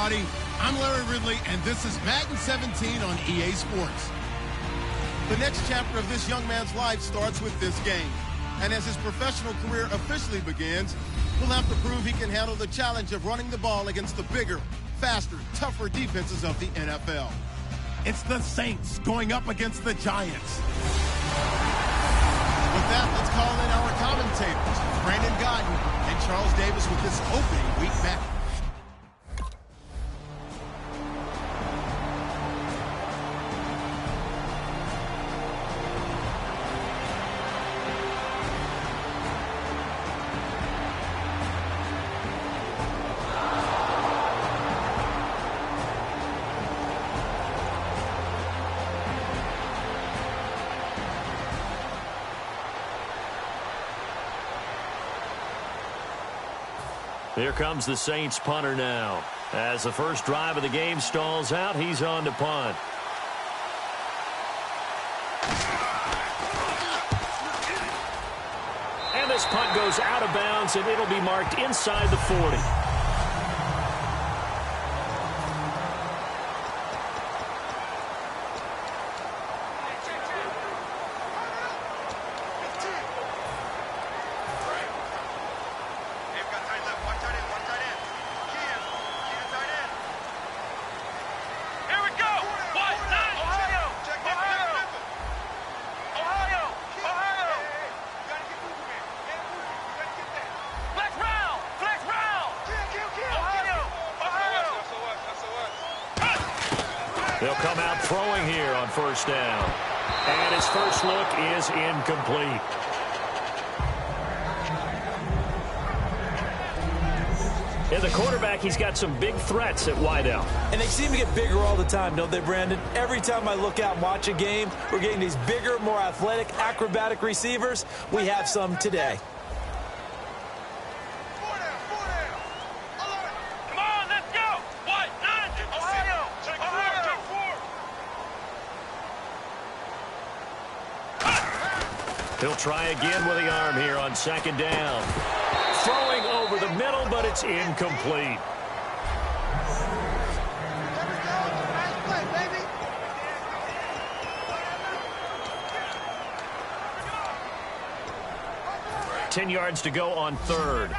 everybody. I'm Larry Ridley, and this is Madden 17 on EA Sports. The next chapter of this young man's life starts with this game. And as his professional career officially begins, he'll have to prove he can handle the challenge of running the ball against the bigger, faster, tougher defenses of the NFL. It's the Saints going up against the Giants. With that, let's call in our commentators, Brandon Gaudin and Charles Davis, with this opening week match. Here comes the Saints punter now. As the first drive of the game stalls out, he's on to punt. And this punt goes out of bounds, and it'll be marked inside the 40. They'll come out throwing here on first down. And his first look is incomplete. And the quarterback, he's got some big threats at wideout. And they seem to get bigger all the time, don't they, Brandon? Every time I look out and watch a game, we're getting these bigger, more athletic, acrobatic receivers. We have some today. He'll try again with the arm here on second down. Throwing over the middle, but it's incomplete. Ten yards to go on third.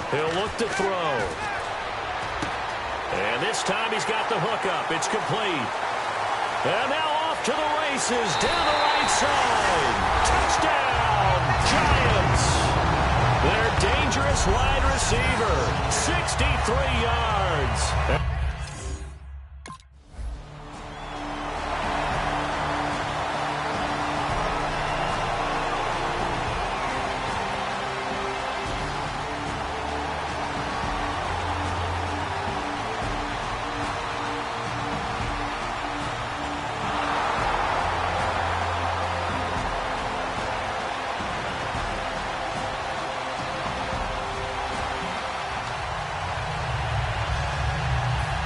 He'll look to throw. And this time he's got the hook up. It's complete. And now off to the races down the right side. Touchdown, Giants. Their dangerous wide receiver, 63 yards.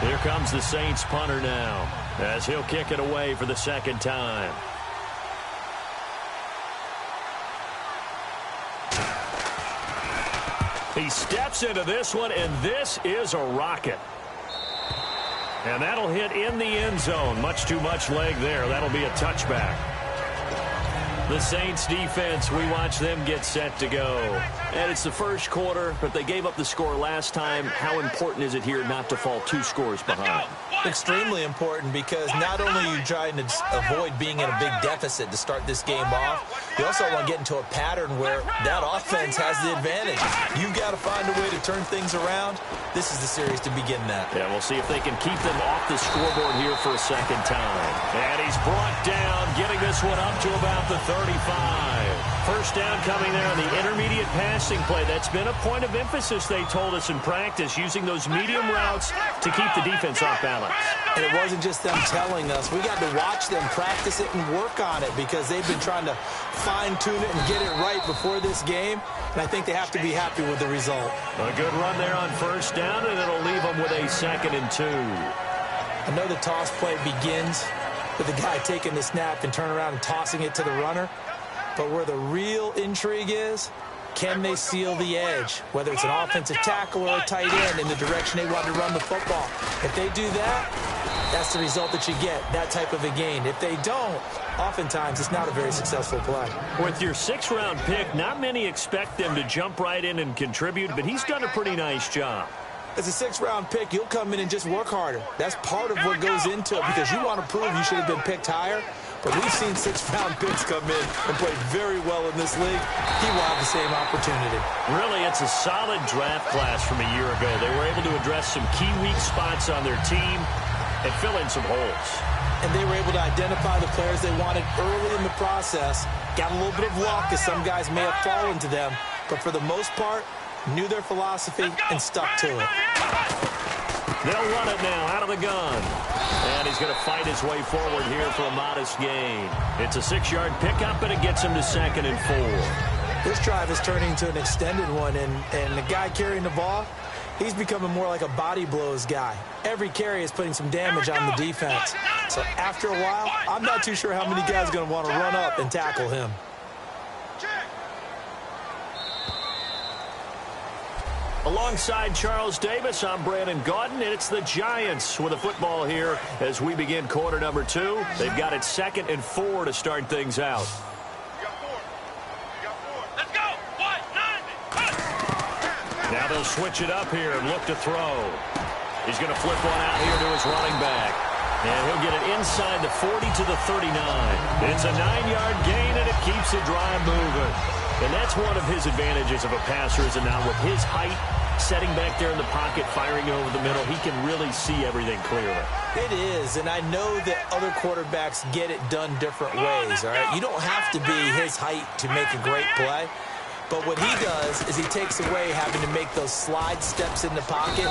Here comes the Saints punter now, as he'll kick it away for the second time. He steps into this one, and this is a rocket. And that'll hit in the end zone. Much too much leg there. That'll be a touchback. The Saints defense, we watch them get set to go. And it's the first quarter, but they gave up the score last time. How important is it here not to fall 2 scores behind? Extremely important, because not only are you trying to avoid being in a big deficit to start this game off, you also want to get into a pattern where that offense has the advantage. You've got to find a way to turn things around. This is the series to begin that. Yeah, we'll see if they can keep them off the scoreboard here for a second time. And he's brought down, getting this one up to about the 35. First down coming there on the intermediate passing play. That's been a point of emphasis, they told us in practice, using those medium routes to keep the defense off balance. And it wasn't just them telling us. We got to watch them practice it and work on it, because they've been trying to fine-tune it and get it right before this game. And I think they have to be happy with the result. A good run there on first down, and it'll leave them with a 2nd and 2. I know the toss play begins with the guy taking the snap and turning around and tossing it to the runner. But where the real intrigue is, can they seal the edge, whether it's an offensive tackle or a tight end in the direction they want to run the football? If they do that, that's the result that you get, that type of a gain. If they don't, oftentimes it's not a very successful play. With your 6th-round pick, not many expect them to jump right in and contribute, but he's done a pretty nice job. As a 6th-round pick, you'll come in and just work harder. That's part of what goes into it because you want to prove you should have been picked higher. But we've seen 6th-round picks come in and play very well in this league. He will have the same opportunity. Really, it's a solid draft class from a year ago. They were able to address some key weak spots on their team and fill in some holes. And they were able to identify the players they wanted early in the process. Got a little bit of luck as some guys may have fallen to them. But for the most part, knew their philosophy and stuck to it. They'll run it now out of the gun. And he's going to fight his way forward here for a modest gain. It's a 6-yard pickup, and it gets him to 2nd and 4. This drive is turning into an extended one, and the guy carrying the ball, he's becoming more like a body blows guy. Every carry is putting some damage on the defense. So after a while, I'm not too sure how many guys are going to want to run up and tackle him. Alongside Charles Davis, I'm Brandon Gaudin, and it's the Giants with a football here as we begin quarter number 2. They've got it 2nd and 4 to start things out. Let's go. Now they'll switch it up here and look to throw. He's going to flip one out here to his running back. And he'll get it inside the 40 to the 39. It's a 9-yard gain, and it keeps the drive moving. And that's one of his advantages of a passer, is that now with his height, setting back there in the pocket, firing over the middle, he can really see everything clearly. It is, and I know that other quarterbacks get it done different ways, all right? You don't have to be his height to make a great play. But what he does is he takes away having to make those slide steps in the pocket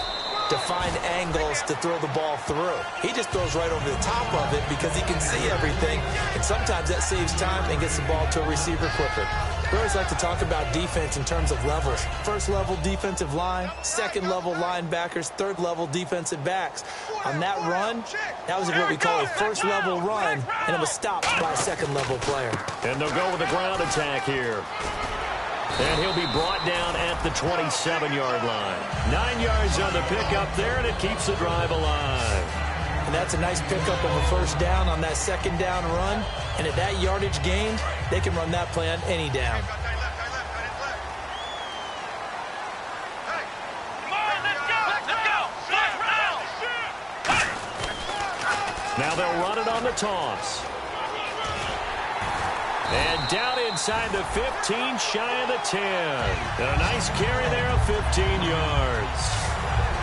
to find angles to throw the ball through. He just throws right over the top of it because he can see everything, and sometimes that saves time and gets the ball to a receiver quicker. We always like to talk about defense in terms of levels. First-level defensive line, second-level linebackers, third-level defensive backs. On that run, that was what we call a first-level run, and it was stopped by a second-level player. And they'll go with a ground attack here. And he'll be brought down at the 27-yard line. 9 yards on the pickup there, and it keeps the drive alive. And that's a nice pickup of a first down on that second down run. And at that yardage gained, they can run that play on any down. Now they'll run it on the toss. And down inside the 15, shy of the 10. And a nice carry there of 15 yards.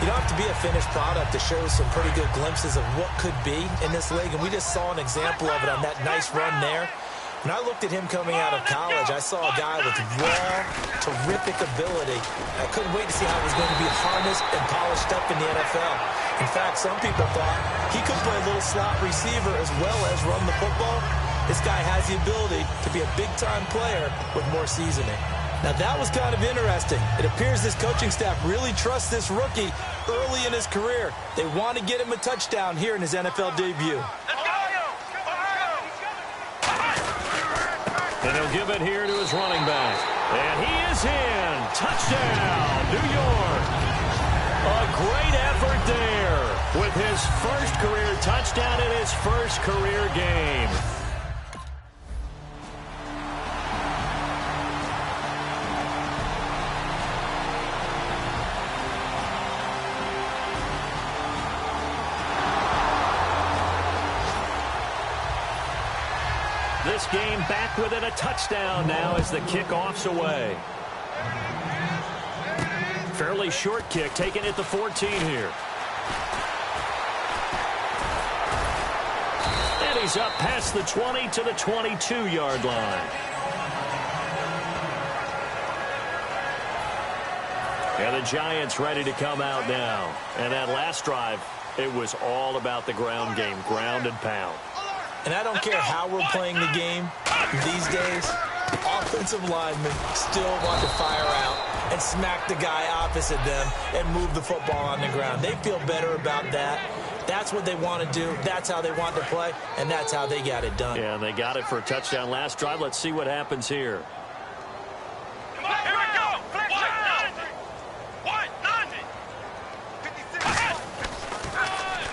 You don't have to be a finished product to show some pretty good glimpses of what could be in this league. And we just saw an example of it on that nice run there. When I looked at him coming out of college, I saw a guy with raw, terrific ability. I couldn't wait to see how he was going to be harnessed and polished up in the NFL. In fact, some people thought he could play a little slot receiver as well as run the football. This guy has the ability to be a big-time player with more seasoning. Now, that was kind of interesting. It appears this coaching staff really trusts this rookie early in his career. They want to get him a touchdown here in his NFL debut. And he'll give it here to his running back. And he is in. Touchdown, New York. A great effort there with his first career touchdown in his first career game. This game back within a touchdown now as the kickoff's away. Fairly short kick, taken at the 14 here. And he's up past the 20 to the 22-yard line. And the Giants ready to come out now. And that last drive, it was all about the ground game, ground and pound. And I don't care how we're playing the game these days, offensive linemen still want to fire out and smack the guy opposite them and move the football on the ground. They feel better about that That's what they want to do. That's how they want to play, and that's how they got it done. Yeah, and they got it for a touchdown last drive. Let's see what happens here. Here we go.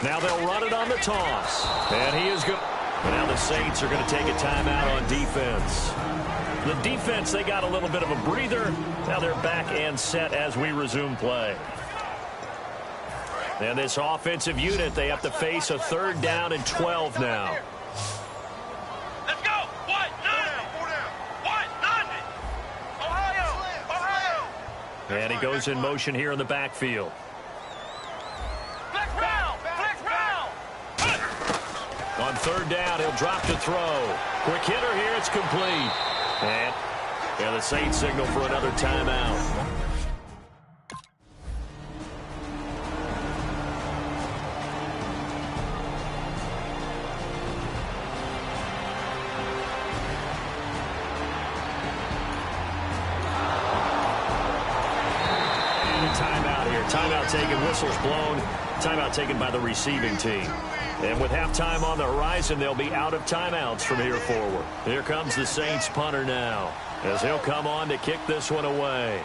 Now they'll run it on the toss. And he is good. But now the Saints are going to take a timeout on defense. The defense, they got a little bit of a breather. Now they're back and set as we resume play. And this offensive unit, they have to face a 3rd down and 12 now. Let's go. What? Ohio. And he goes in motion here in the backfield. Flex round. On 3rd down, he'll drop to throw. Quick hitter here, it's complete. And the Saints signal for another timeout. Timeout here. Timeout taken. Whistles blown. Timeout taken by the receiving team. And with halftime on the horizon, they'll be out of timeouts from here forward. Here comes the Saints punter now, as he'll come on to kick this one away.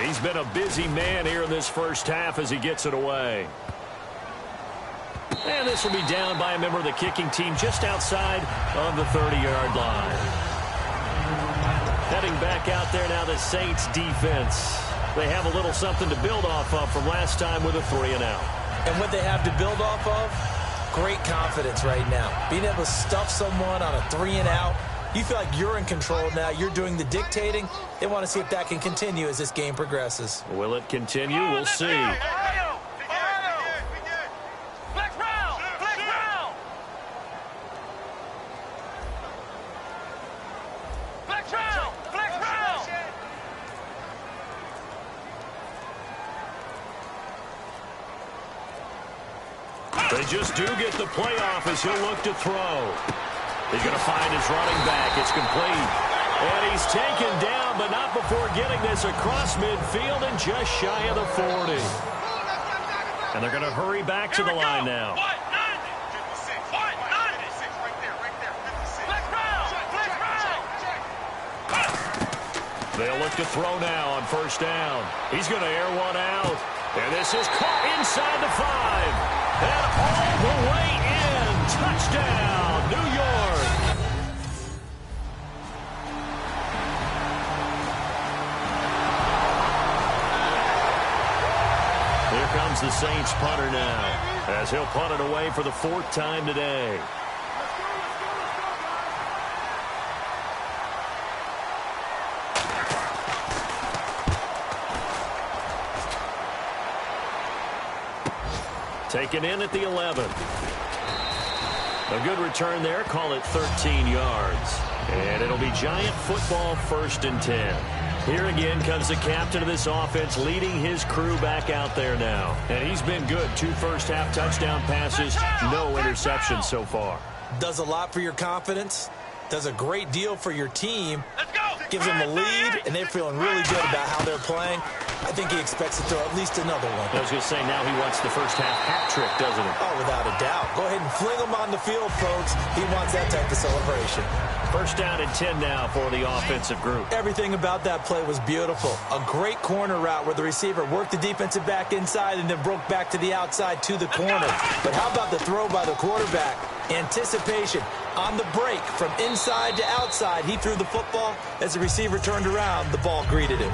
He's been a busy man here in this first half as he gets it away. And this will be down by a member of the kicking team just outside of the 30-yard line. Heading back out there now, the Saints defense. They have a little something to build off of from last time with a 3-and-out. And what they have to build off of, great confidence right now. Being able to stuff someone on a 3-and-out, you feel like you're in control now. You're doing the dictating. They want to see if that can continue as this game progresses. Will it continue? We'll see. They just do get the playoff as he'll look to throw. He's going to find his running back. It's complete. And he's taken down, but not before getting this across midfield and just shy of the 40. And they're going to hurry back to the line now. They'll look to throw now on 1st down. He's going to air one out. And this is caught inside the 5. And all the way in. Touchdown, New York. Here comes the Saints punter now, as he'll punt it away for the 4th time today. Taken in at the 11. A good return there. Call it 13 yards. And it'll be Giant football 1st and 10. Here again comes the captain of this offense leading his crew back out there now. And he's been good. 2 first-half touchdown passes. No interceptions so far. Does a lot for your confidence. Does a great deal for your team. Gives them a lead, and they're feeling really good about how they're playing. I think he expects to throw at least another one. I was going to say, now he wants the first-half hat trick, doesn't he? Oh, without a doubt. Go ahead and fling him on the field, folks. He wants that type of celebration. 1st down and 10 now for the offensive group. Everything about that play was beautiful. A great corner route where the receiver worked the defensive back inside and then broke back to the outside to the corner. But how about the throw by the quarterback? Anticipation on the break from inside to outside. He threw the football. As the receiver turned around, the ball greeted him.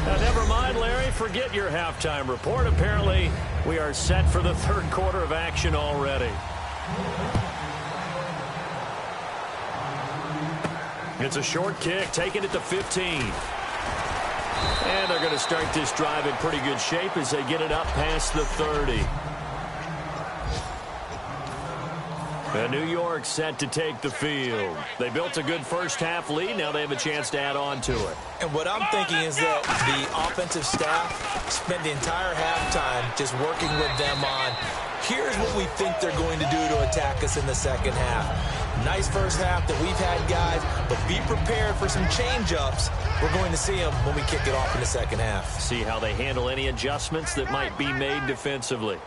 Now, never mind, Larry. Forget your halftime report. Apparently, we are set for the 3rd quarter of action already. It's a short kick, taking it to 15. And they're going to start this drive in pretty good shape as they get it up past the 30. And New York set to take the field. They built a good first-half lead. Now they have a chance to add on to it. And what I'm thinking is that the offensive staff spent the entire halftime just working with them on Here's what we think they're going to do to attack us in the second half. Nice first half that we've had, guys, but be prepared for some change-ups. We're going to see them when we kick it off in the second half. See how they handle any adjustments that might be made defensively.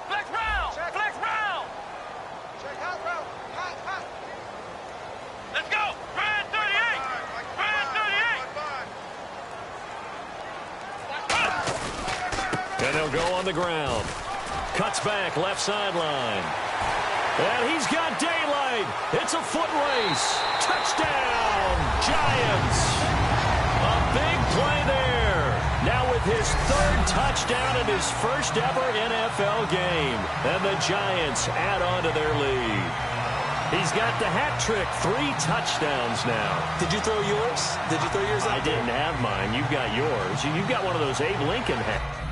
Flex round! Flex round! Let's go! Brand 38! Brand 38! And they'll go on the ground. Cuts back, left sideline. And he's got daylight. It's a foot race. Touchdown, Giants. A big play there. Now with his third touchdown in his first ever NFL game. And the Giants add on to their lead. He's got the hat trick, 3 touchdowns now. Did you throw yours? Did you throw yours out I didn't have mine. You've got yours. You've got one of those Abe Lincoln hats.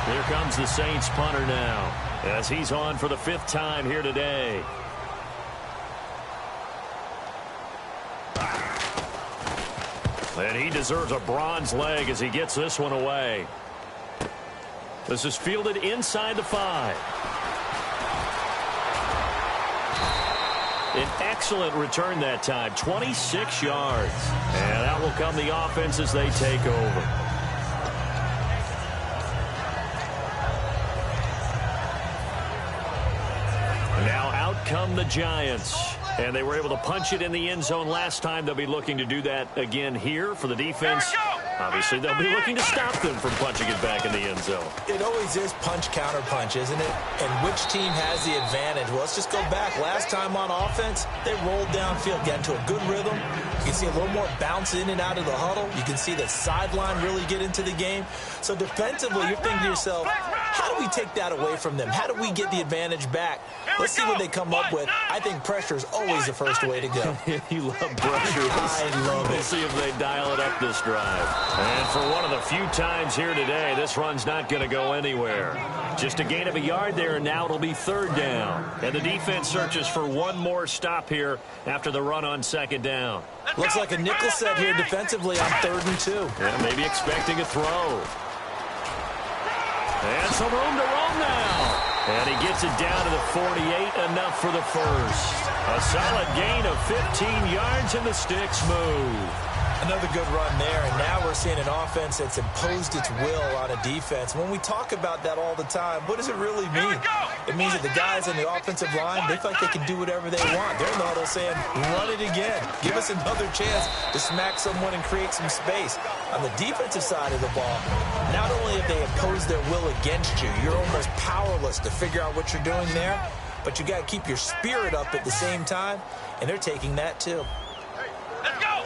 Here comes the Saints punter now as he's on for the 5th time here today. And he deserves a bronze leg as he gets this one away. This is fielded inside the 5. An excellent return that time, 26 yards. And that will come the offense as they take over. Now out come the Giants. And they were able to punch it in the end zone last time. They'll be looking to do that again here for the defense. Obviously, they'll be looking to stop them from punching it back in the end zone. It always is punch-counter-punch, isn't it? And which team has the advantage? Well, let's just go back. Last time on offense, they rolled downfield, got into a good rhythm. You can see a little more bounce in and out of the huddle. You can see the sideline really get into the game. So defensively, you're thinking to yourself, how do we take that away from them? How do we get the advantage back? Let's see what they come up with. I think pressure is always the first way to go. You love pressure. I love it. We'll see if they dial it up this drive. And for one of the few times here today, this run's not going to go anywhere. Just a gain of a yard there, and now it'll be 3rd down. And the defense searches for one more stop here after the run on 2nd down. Looks like a nickel set here defensively on 3rd and 2. Yeah, maybe expecting a throw. And some room to roam now. And he gets it down to the 48, enough for the first. A solid gain of 15 yards, and the sticks move. Another good run there, and now we're seeing an offense that's imposed its will on a defense. When we talk about that all the time, what does it really mean? It means that the guys on the offensive line, they feel like they can do whatever they want. They're in the huddle saying, run it again. Give us another chance to smack someone and create some space. On the defensive side of the ball, not only have they imposed their will against you, you're almost powerless to figure out what you're doing there, but you got to keep your spirit up at the same time, and they're taking that too. Let's go!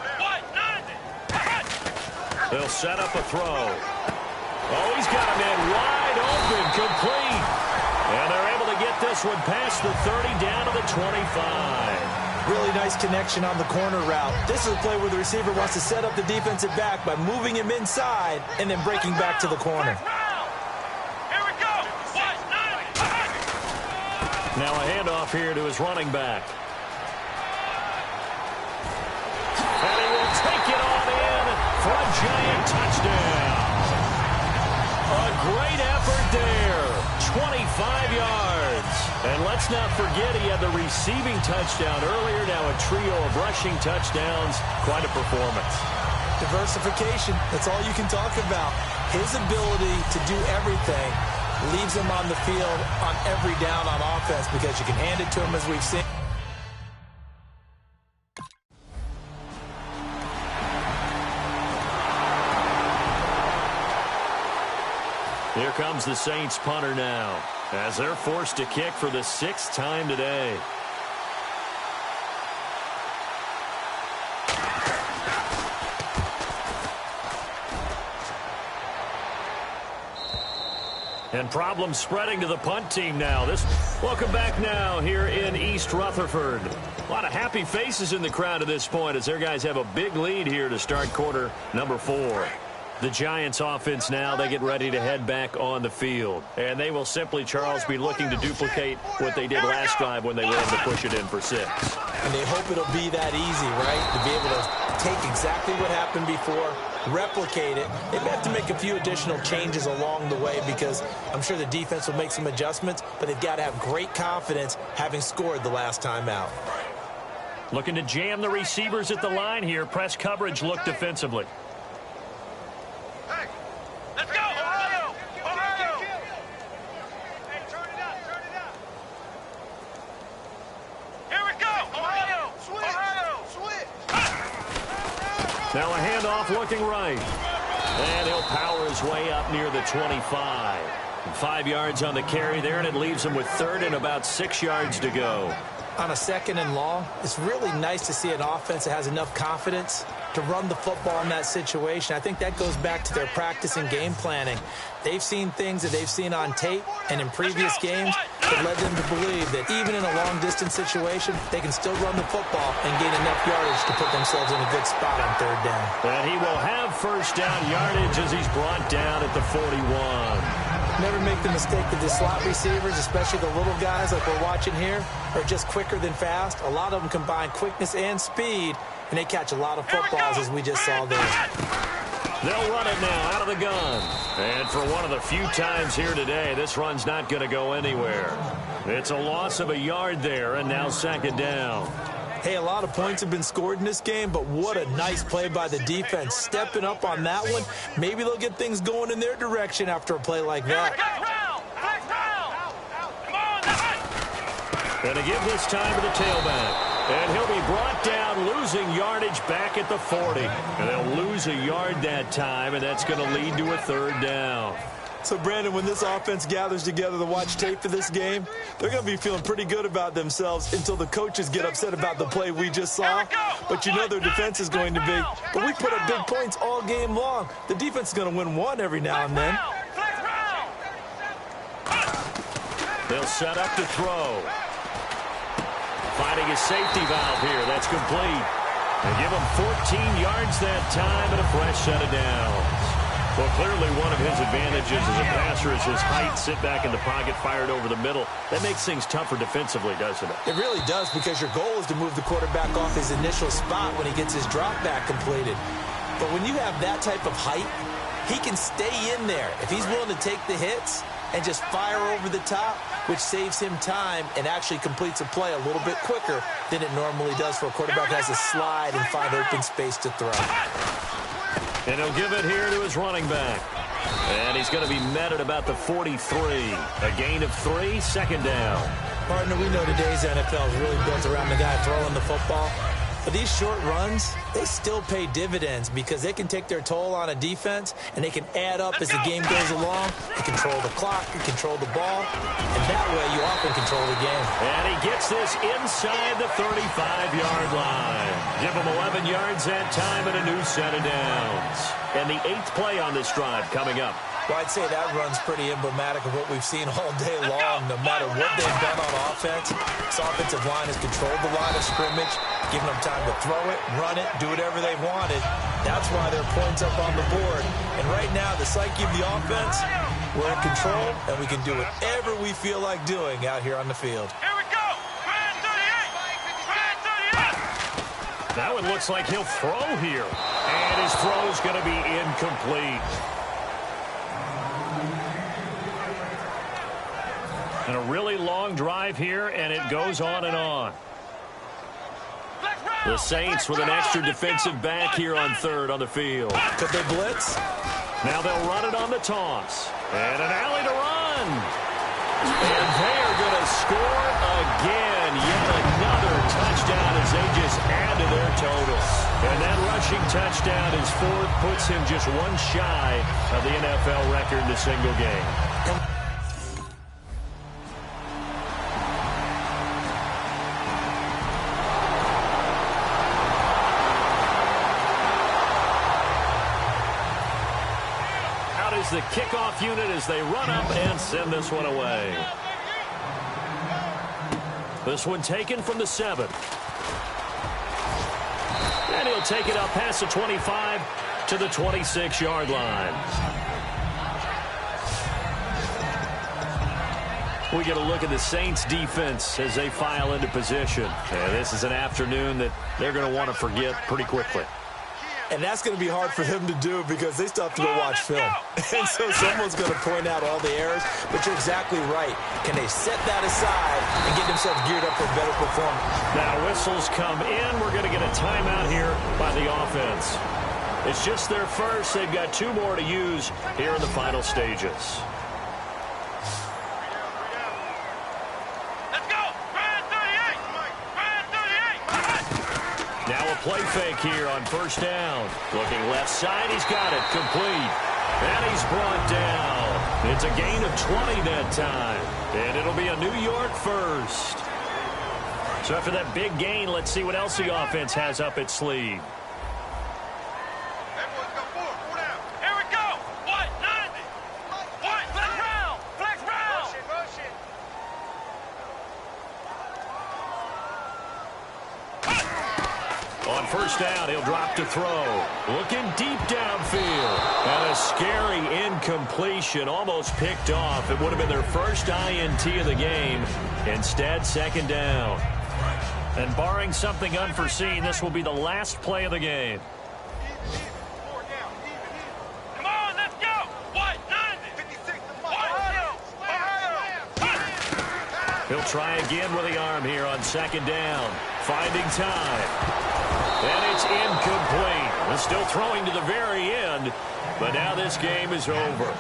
They'll set up a throw. Oh, he's got a man wide open, complete. And they're able to get this one past the 30, down to the 25. Really nice connection on the corner route. This is a play where the receiver wants to set up the defensive back by moving him inside and then breaking back to the corner. Here we go! Now a handoff here to his running back. And he will take it on in for a Giant touchdown. A great effort there. 25 yards. And let's not forget he had the receiving touchdown earlier. Now a trio of rushing touchdowns. Quite a performance. Diversification. That's all you can talk about. His ability to do everything leaves him on the field on every down on offense because you can hand it to him as we've seen. Here comes the Saints punter now as they're forced to kick for the 6th time today. And problems spreading to the punt team now. Welcome back now here in East Rutherford. A lot of happy faces in the crowd at this point as their guys have a big lead here to start quarter number 4. The Giants offense now, they get ready to head back on the field. And they will simply, Charles, be looking to duplicate what they did last drive when they were able to push it in for 6. And they hope it'll be that easy, right? To be able to take exactly what happened before, replicate it. They may have to make a few additional changes along the way because I'm sure the defense will make some adjustments, but they've got to have great confidence having scored the last time out. Looking to jam the receivers at the line here. Press coverage look defensively. Hey, let's go! Ohio! Ohio! Hey, turn it up, turn it up. Here we go! Ohio! Switch! Ohio! Switch! Now a handoff looking right. And he'll power his way up near the 25. 5 yards on the carry there, and it leaves him with 3rd and about 6 yards to go. On a 2nd and long, it's really nice to see an offense that has enough confidence to run the football in that situation. I think that goes back to their practice and game planning. They've seen things that they've seen on tape and in previous games that led them to believe that even in a long-distance situation, they can still run the football and gain enough yardage to put themselves in a good spot on 3rd down. And he will have 1st down yardage as he's brought down at the 41. Never make the mistake that the slot receivers, especially the little guys like we're watching here, are just quicker than fast. A lot of them combine quickness and speed, and they catch a lot of footballs as we just saw there. They'll run it now out of the gun. And for one of the few times here today, this run's not going to go anywhere. It's a loss of a yard there, and now 2nd down. Hey, a lot of points have been scored in this game, but what a nice play by the defense. Stepping up on that one. Maybe they'll get things going in their direction after a play like that. And to give this time to the tailback. And he'll be brought down, losing yardage back at the 40. And they'll lose a yard that time, and that's going to lead to a 3rd down. So, Brandon, when this offense gathers together to watch tape for this game, they're going to be feeling pretty good about themselves until the coaches get upset about the play we just saw. But you know their defense is going to be. But we put up big points all game long. The defense is going to win one every now and then. They'll set up to throw. Finding a safety valve here. That's complete. They give him 14 yards that time and a fresh set of downs. Well, clearly one of his advantages as a passer is his height. Sit back in the pocket, fired over the middle. That makes things tougher defensively, doesn't it? It really does, because your goal is to move the quarterback off his initial spot when he gets his drop back completed. But when you have that type of height, he can stay in there. If he's willing to take the hits and just fire over the top, which saves him time and actually completes a play a little bit quicker than it normally does for a quarterback who has to slide and find open space to throw. And he'll give it here to his running back. And he's going to be met at about the 43. A gain of 3, 2nd down. Partner, we know today's NFL is really built around the guy throwing the football. But these short runs, they still pay dividends because they can take their toll on a defense, and they can add up as the game goes along. They control the clock, they control the ball, and that way you often control the game. And he gets this inside the 35-yard line. Give him 11 yards that time and a new set of downs. And the 8th play on this drive coming up. Well, I'd say that run's pretty emblematic of what we've seen all day long. No matter what they've done on offense, this offensive line has controlled the line of scrimmage, giving them time to throw it, run it, do whatever they wanted. That's why there are points up on the board. And right now, the psyche of the offense, we're in control, and we can do whatever we feel like doing out here on the field. Here we go! Brand 38! Brand 38! That one looks like he'll throw here. And his throw's going to be incomplete. And a really long drive here, and it goes on and on. The Saints with an extra defensive back here on 3rd on the field. Could they blitz? Now they'll run it on the toss. And an alley to run. And they are going to score again. Yet another touchdown as they just add to their total. And that rushing touchdown is 4th, puts him just one shy of the NFL record in a single game. The kickoff unit as they run up and send this one away. This one taken from the 7. And he'll take it up past the 25 to the 26-yard line. We get a look at the Saints defense as they file into position. And this is an afternoon that they're going to want to forget pretty quickly. And that's going to be hard for them to do because they still have to go watch film. And so someone's going to point out all the errors, but you're exactly right. Can they set that aside and get themselves geared up for better performance? Now whistles come in. We're going to get a timeout here by the offense. It's just their first. They've got 2 more to use here in the final stages. Now a play fake here on first down. Looking left side, he's got it, complete. And he's brought down. It's a gain of 20 that time. And it'll be a New York first. So after that big gain, let's see what else the offense has up its sleeve. Here we go. White, 90. White, flex round. Flex round. Motion. On first down, he'll drop to throw. Looking deep downfield. And a scary incompletion, almost picked off. It would have been their first INT of the game. Instead, second down. And barring something unforeseen, this will be the last play of the game. Come on, let's go. White, 90. White, He'll try again with the arm here on second down. Finding time. And it's incomplete. We're still throwing to the very end, but now this game is over.